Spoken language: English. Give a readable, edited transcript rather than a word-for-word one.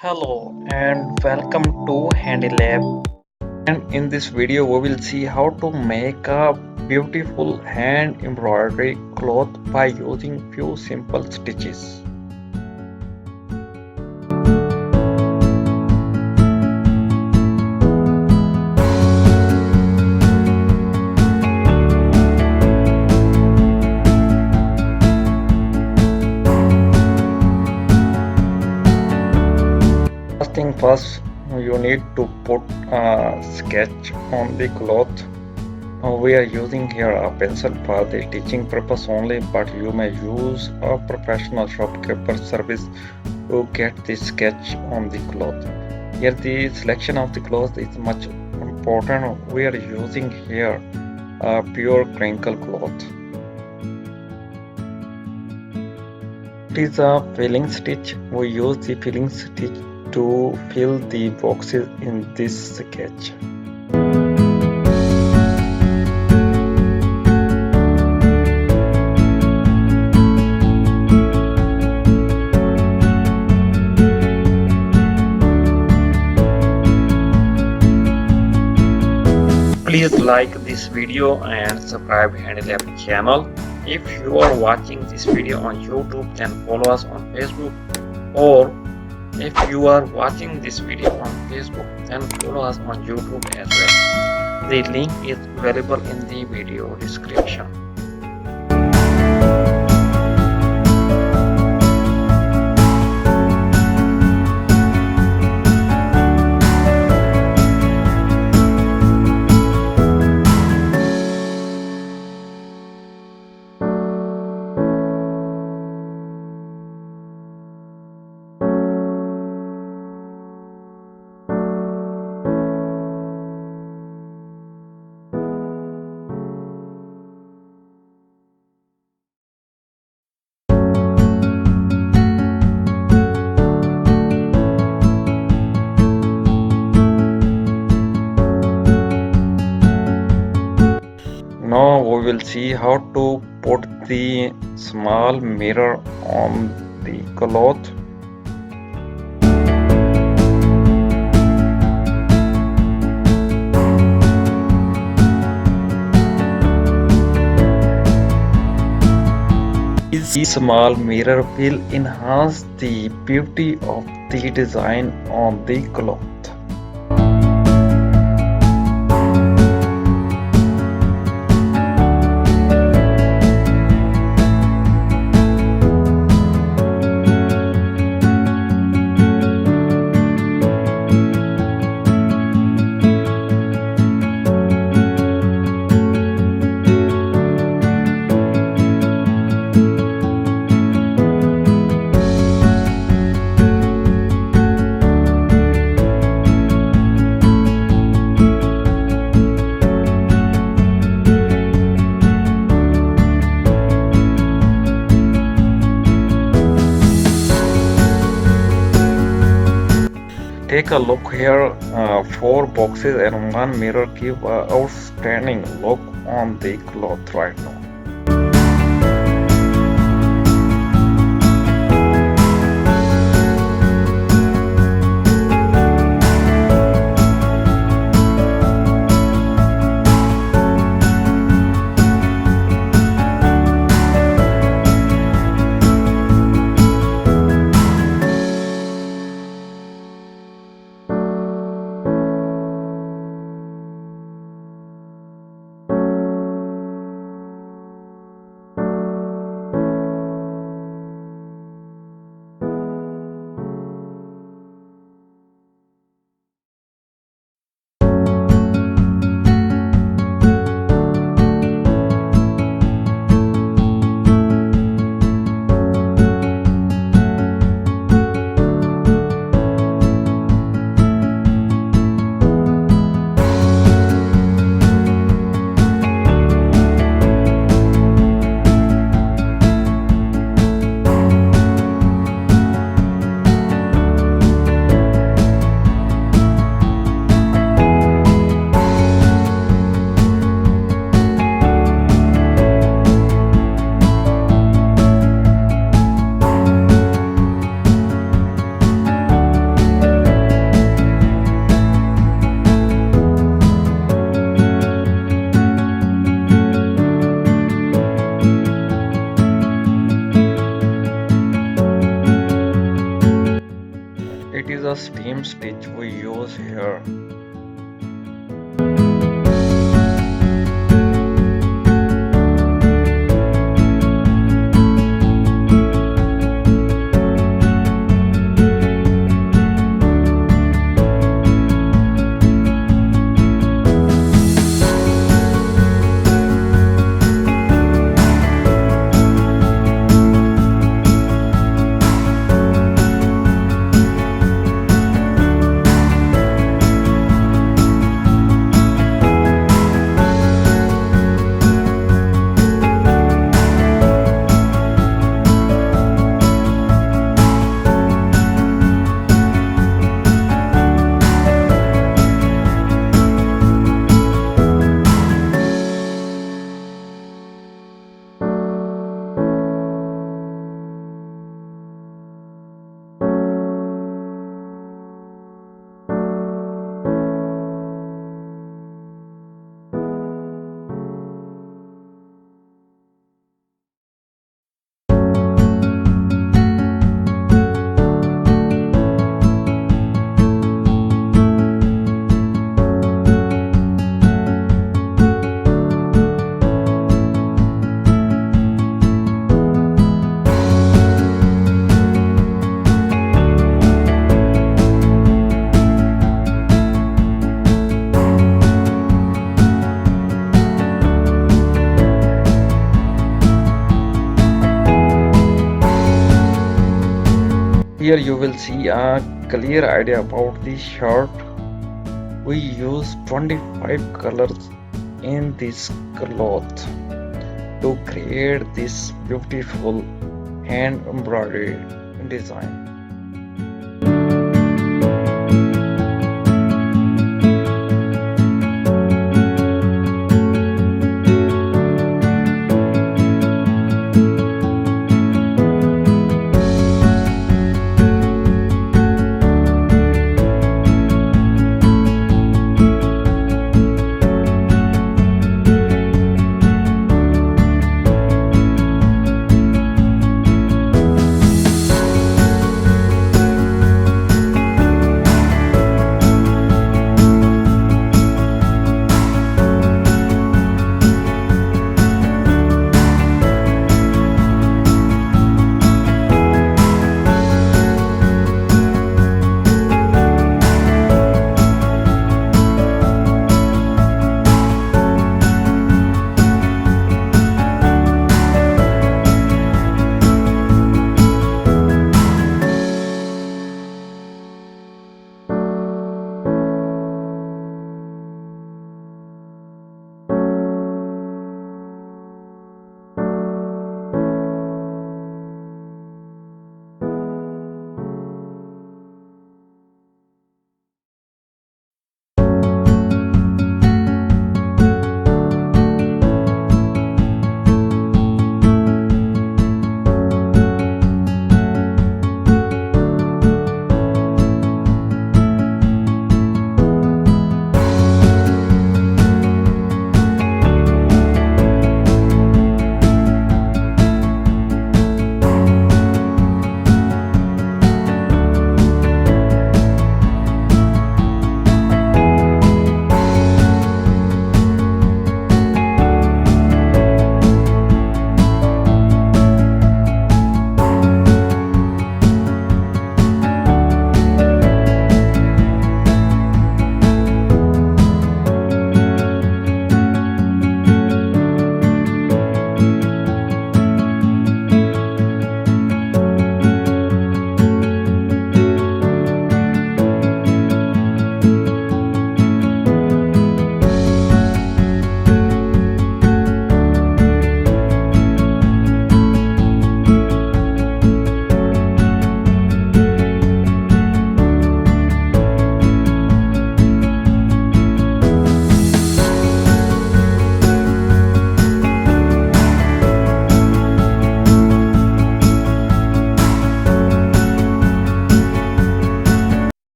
Hello and welcome to Handy Lab. And in this video, we will see how to make a beautiful hand embroidery cloth by using few simple stitches. First thing first, you need to put a sketch on the cloth. We are using here a pencil for the teaching purpose only, but you may use a professional shopkeeper service to get the sketch on the cloth. Here the selection of the cloth is much important. We are using here a pure crinkle cloth. It is a filling stitch. We use the filling stitch to fill the boxes in this sketch. Please like this video and subscribe Handylab channel. If you are watching this video on YouTube, then follow us on Facebook, or if you are watching this video on Facebook, then follow us on YouTube as well. The link is available in the video description. Now we will see how to put the small mirror on the cloth. This small mirror will enhance the beauty of the design on the cloth. Take a look here, four boxes and one mirror give a outstanding look on the cloth right now. It is a steam stitch we use here. Here you will see a clear idea about the shirt. We use 25 colors in this cloth to create this beautiful hand embroidery design.